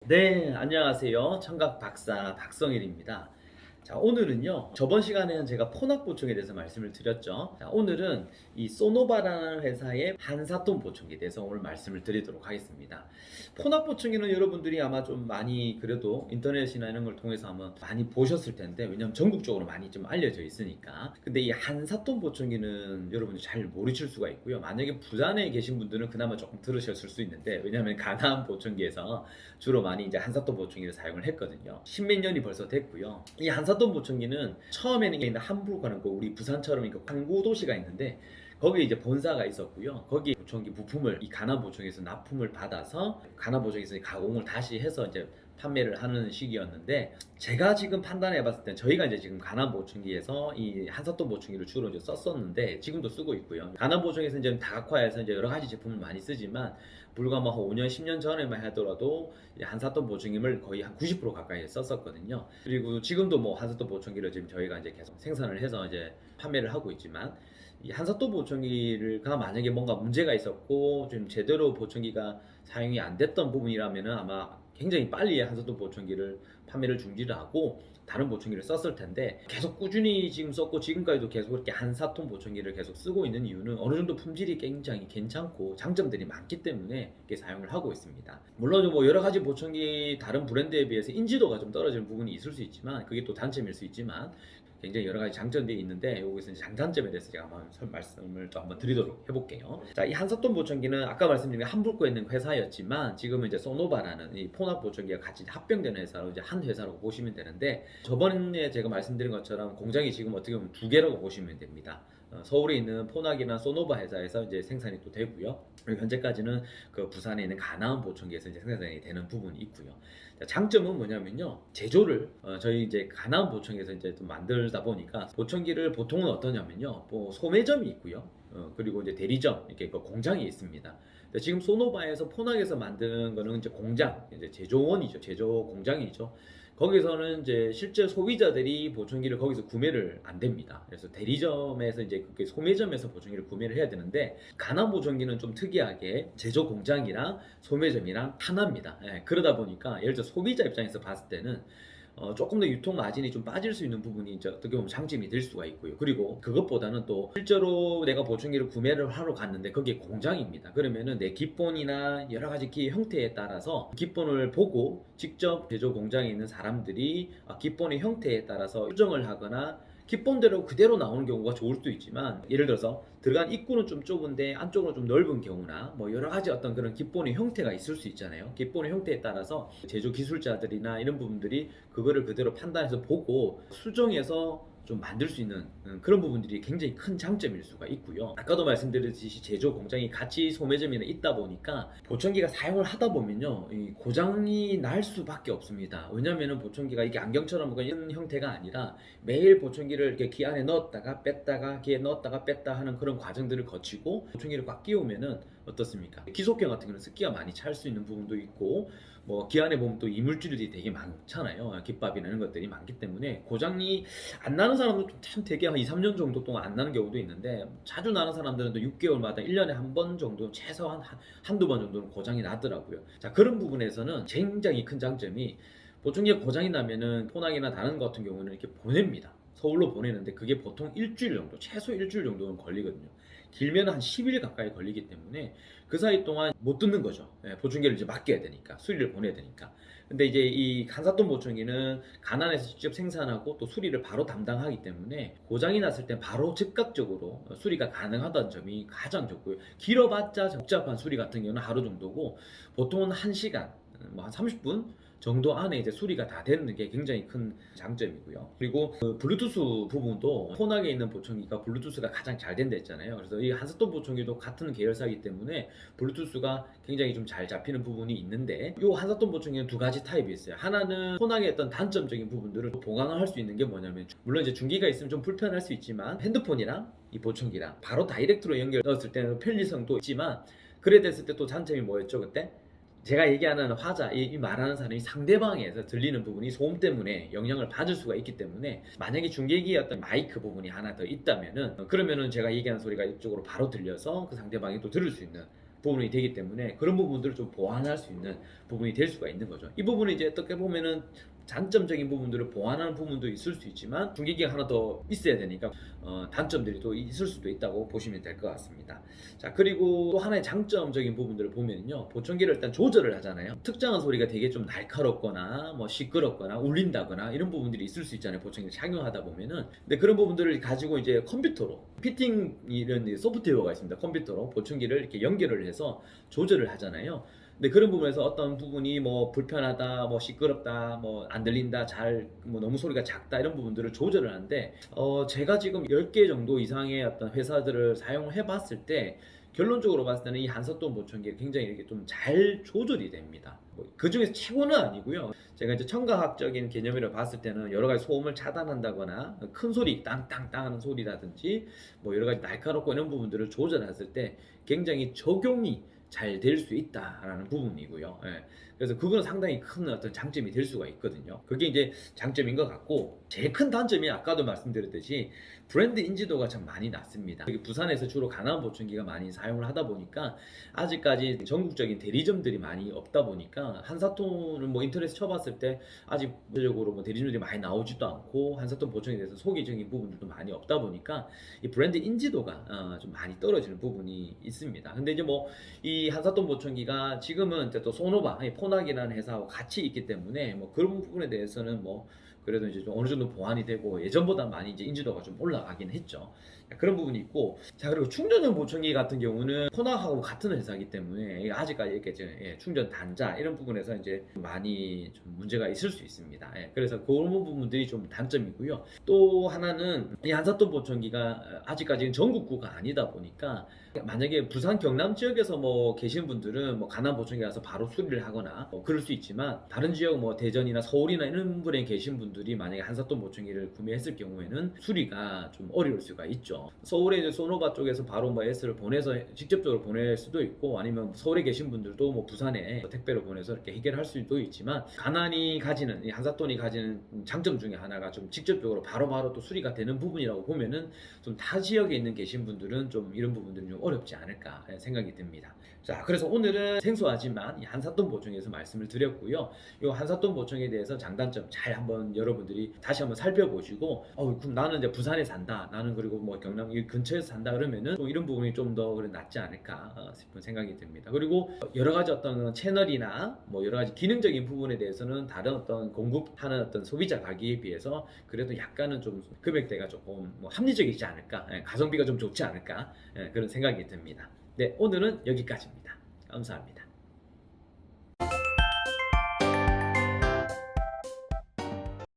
네, 안녕하세요. 청각 박사 박성일입니다. 자, 오늘은요. 저번 시간에는 제가 포낙 보충에 대해서 말씀을 드렸죠. 자, 오늘은 이 소노바라는 회사의 한사톤 보충기에 대해서 오늘 말씀을 드리도록 하겠습니다. 포낙 보충기는 여러분들이 아마 좀 많이 그래도 인터넷이나 이런 걸 통해서 아마 많이 보셨을 텐데, 왜냐면 전국적으로 많이 좀 알려져 있으니까. 근데 이 한사톤 보충기는 여러분들 잘 모르실 수가 있고요. 만약에 부산에 계신 분들은 그나마 조금 들으셨을 수 있는데, 왜냐면 가나안 보충기에서 주로 많이 이제 한사톤 보충기를 사용을 했거든요. 십몇 년이 벌써 됐고요. 이 한사톤 보충기는 처음에는 있는 함부르크라는 거 우리 부산처럼 항구 도시가 있는데 거기에 이제 본사가 있었고요. 거기 보충기 부품을 이 가나 보충에서 납품을 받아서 가나 보충에서 가공을 다시 해서 이제 판매를 하는 시기였는데, 제가 지금 판단해 봤을 때 저희가 이제 지금 가나 보충기에서 이 한사톤 보충기를 주로 이제 썼었는데 지금도 쓰고 있고요. 가나 보충에서 이제 다각화해서 이제 여러 가지 제품을 많이 쓰지만 불과 뭐 5년 10년 전에만 하더라도 한사톤 보충기를 거의 한 90% 가까이 썼었거든요. 그리고 지금도 뭐 한사톤 보충기를 지금 저희가 이제 계속 생산을 해서 이제 판매를 하고 있지만, 이 한사톤 보충기가 만약에 뭔가 문제가 있었고 좀 제대로 보충기가 사용이 안 됐던 부분이라면은 아마 굉장히 빨리 한사톤 보충기를 판매를 중지를 하고 다른 보충기를 썼을 텐데, 계속 꾸준히 지금 썼고 지금까지도 계속 이렇게 한사톤 보충기를 계속 쓰고 있는 이유는 어느 정도 품질이 굉장히 괜찮고 장점들이 많기 때문에 이렇게 사용을 하고 있습니다. 물론 뭐 여러 가지 보충기 다른 브랜드에 비해서 인지도가 좀 떨어지는 부분이 있을 수 있지만, 그게 또 단점일 수 있지만 굉장히 여러 가지 장점들이 있는데, 여기서 이제 장단점에 대해서 제가 한번 말씀을 또 한번 드리도록 해볼게요. 자, 이 한사톤 보충기는 아까 말씀드린 함부르크에 있는 회사였지만 지금은 이제 소노바라는 이 포낙 보충기가 같이 합병된 회사로 이제 한 회사라고 보시면 되는데, 저번에 제가 말씀드린 것처럼 공장이 지금 어떻게 보면 두 개라고 보시면 됩니다. 서울에 있는 포낙이나 소노바 회사에서 이제 생산이 또 되고요. 그리고 현재까지는 그 부산에 있는 가나안 보충기에서 이제 생산이 되는 부분이 있고요. 자, 장점은 뭐냐면요, 제조를 저희 이제 가나안 보충기에서 이제 좀 만들다 보니까 보충기를 보통은 어떠냐면요, 뭐 소매점이 있고요. 그리고 이제 대리점 이렇게 그 공장이 있습니다. 지금 소노바에서 포낙에서 만드는 거는 이제 공장, 이제 제조원이죠, 제조 공장이죠. 거기서는 이제 실제 소비자들이 보충기를 거기서 구매를 안 됩니다. 그래서 대리점에서 이제 그게 소매점에서 보충기를 구매를 해야 되는데, 가나 보충기는 좀 특이하게 제조 공장이랑 소매점이랑 하나입니다. 예, 그러다 보니까 예를 들어 소비자 입장에서 봤을 때는 조금 더 유통 마진이 좀 빠질 수 있는 부분이 이제 어떻게 보면 장점이 될 수가 있고요. 그리고 그것보다는 또 실제로 내가 보충기를 구매를 하러 갔는데 거기에 공장입니다. 그러면은 내 기본이나 여러 가지 기 형태에 따라서 기본을 보고 직접 제조 공장에 있는 사람들이 기본의 형태에 따라서 수정을 하거나 기본대로 그대로 나오는 경우가 좋을 수도 있지만, 예를 들어서 들어간 입구는 좀 좁은데 안쪽으로 좀 넓은 경우나 뭐 여러 가지 어떤 그런 기본의 형태가 있을 수 있잖아요. 기본의 형태에 따라서 제조 기술자들이나 이런 부분들이 그거를 그대로 판단해서 보고 수정해서 좀 만들 수 있는 그런 부분들이 굉장히 큰 장점일 수가 있고요. 아까도 말씀드렸듯이 제조 공장이 같이 소매점에 있다 보니까 보청기가 사용을 하다 보면요, 이 고장이 날 수밖에 없습니다. 왜냐면은 보청기가 이게 안경처럼 이런 형태가 아니라 매일 보청기를 이렇게 기 안에 넣었다가 뺐다가 기에 넣었다가 뺐다 하는 그런 과정들을 거치고 보청기를 꽉 끼우면은 어떻습니까? 기속경 같은 경우는 습기가 많이 찰 수 있는 부분도 있고, 뭐 기 안에 보면 또 이물질들이 되게 많잖아요. 깃밥이나 이런 것들이 많기 때문에 고장이 안 나는 사람도 참 되게 한 2, 3년 정도 동안 안 나는 경우도 있는데, 자주 나는 사람들은 또 6개월마다 1년에 한 번 정도, 최소한 한두 번 정도는 고장이 나더라고요. 자, 그런 부분에서는 굉장히 큰 장점이, 보충기가 고장이 나면은 포낙이나 다른 것 같은 경우는 이렇게 보냅니다. 서울로 보내는데 그게 보통 일주일 정도, 최소 일주일 정도는 걸리거든요. 길면 한 10일 가까이 걸리기 때문에 그 사이 동안 못 듣는 거죠. 예, 보충기를 이제 맡겨야 되니까, 수리를 보내야 되니까. 근데 이제 이 한사톤 보충기는 가난에서 직접 생산하고 또 수리를 바로 담당하기 때문에 고장이 났을 때 바로 즉각적으로 수리가 가능하다는 점이 가장 좋고요. 길어봤자 복잡한 수리 같은 경우는 하루 정도고, 보통은 1시간, 뭐 한 30분 정도 안에 이제 수리가 다 되는 게 굉장히 큰 장점이고요. 그리고 그 블루투스 부분도 폰하게 있는 보청기가 블루투스가 가장 잘 된다 했잖아요. 그래서 이 한스톤 보청기도 같은 계열사이기 때문에 블루투스가 굉장히 좀 잘 잡히는 부분이 있는데, 이 한스톤 보청기는 두 가지 타입이 있어요. 하나는 폰하게 어떤 단점적인 부분들을 보강을 할 수 있는 게 뭐냐면, 물론 이제 중기가 있으면 좀 불편할 수 있지만 핸드폰이랑 이 보청기랑 바로 다이렉트로 연결 넣었을 때는 편리성도 있지만, 그래 됐을 때 또 장점이 뭐였죠 그때? 제가 얘기하는 화자, 이 말하는 사람이 상대방에서 들리는 부분이 소음 때문에 영향을 받을 수가 있기 때문에, 만약에 중계기의 어떤 마이크 부분이 하나 더 있다면은 그러면은 제가 얘기하는 소리가 이쪽으로 바로 들려서 그 상대방이 또 들을 수 있는 부분이 되기 때문에 그런 부분들을 좀 보완할 수 있는 부분이 될 수가 있는 거죠. 이 부분은 이제 어떻게 보면은 장점적인 부분들을 보완하는 부분도 있을 수 있지만 중계기가 하나 더 있어야 되니까 단점들이 또 있을 수도 있다고 보시면 될 것 같습니다. 자, 그리고 또 하나의 장점적인 부분들을 보면요, 보청기를 일단 조절을 하잖아요. 특정한 소리가 되게 좀 날카롭거나 뭐 시끄럽거나 울린다거나 이런 부분들이 있을 수 있잖아요, 보청기를 착용하다 보면은. 근데 그런 부분들을 가지고 이제 컴퓨터로 피팅, 이런 소프트웨어가 있습니다. 컴퓨터로 보청기를 이렇게 연결을 해서 조절을 하잖아요. 근데 그런 부분에서 어떤 부분이 뭐 불편하다, 뭐 시끄럽다, 뭐 안 들린다, 뭐 너무 소리가 작다 이런 부분들을 조절을 하는데 제가 지금 10개 정도 이상의 어떤 회사들을 사용을 해봤을 때 결론적으로 봤을 때는 이 한사돈 보청기가 굉장히 이렇게 좀 잘 조절이 됩니다. 뭐그 중에서 최고는 아니고요. 제가 이제 청각학적인 개념으로 봤을 때는 여러 가지 소음을 차단한다거나 큰 소리, 땅땅땅 하는 소리라든지 뭐 여러 가지 날카롭고 이런 부분들을 조절했을 때 굉장히 적용이 잘 될 수 있다라는 부분이고요. 예. 그래서 그거는 상당히 큰 어떤 장점이 될 수가 있거든요. 그게 이제 장점인 것 같고, 제일 큰 단점이 아까도 말씀드렸듯이 브랜드 인지도가 참 많이 낮습니다. 부산에서 주로 가나안 보청기가 많이 사용을 하다 보니까 아직까지 전국적인 대리점들이 많이 없다 보니까 한사톤을 뭐 인터넷에 쳐봤을 때 아직 전적으로 뭐 대리점들이 많이 나오지도 않고 한사톤 보청에 대해서 소개적인 부분들도 많이 없다 보니까 이 브랜드 인지도가 좀 많이 떨어지는 부분이 있습니다. 근데 이제 뭐 이 한사돈 보청기가 지금은 또 소노바, 포낙이라는 회사와 같이 있기 때문에 뭐 그런 부분에 대해서는 뭐 그래도 이제 좀 어느 정도 보완이 되고 예전보다 많이 이제 인지도가 좀 올라가긴 했죠. 그런 부분이 있고, 자, 그리고 충전용 보청기 같은 경우는 포낙하고 같은 회사이기 때문에 아직까지 이렇게 충전 단자 이런 부분에서 이제 많이 좀 문제가 있을 수 있습니다. 그래서 그런 부분들이 좀 단점이고요. 또 하나는 이 한사돈 보청기가 아직까지는 전국구가 아니다 보니까 만약에 부산 경남 지역에서 뭐 계신 분들은 뭐 가난 보청기 가서 바로 수리를 하거나 뭐 그럴 수 있지만, 다른 지역 뭐 대전이나 서울이나 이런 분에 계신 분들이 만약에 한사돈 보청기를 구매했을 경우에는 수리가 좀 어려울 수가 있죠. 서울에 이제 소노바 쪽에서 바로 뭐 S를 보내서 직접적으로 보낼 수도 있고, 아니면 서울에 계신 분들도 뭐 부산에 택배로 보내서 이렇게 해결할 수도 있지만, 가난이 가지는, 이 한사돈이 가지는 장점 중에 하나가 좀 직접적으로 바로바로 또 수리가 되는 부분이라고 보면은 좀 타 지역에 있는 계신 분들은 좀 이런 부분들은 좀 어렵지 않을까 생각이 듭니다. 자, 그래서 오늘은 생소하지만 이 한사돈 보청에서 말씀을 드렸고요. 이 한사돈 보청에 대해서 장단점 잘 한번 여러분들이 다시 한번 살펴보시고, 그럼 나는 이제 부산에 산다, 나는 그리고 뭐 경남 이 근처에서 산다 그러면은 또 이런 부분이 좀 더 낫지 않을까 싶은 생각이 듭니다. 그리고 여러 가지 어떤 채널이나 뭐 여러 가지 기능적인 부분에 대해서는 다른 어떤 공급하는 어떤 소비자 가격에 비해서 그래도 약간은 좀 금액대가 조금 뭐 합리적이지 않을까, 가성비가 좀 좋지 않을까, 그런 생각이 듭니다. 네, 오늘은 여기까지입니다. 감사합니다.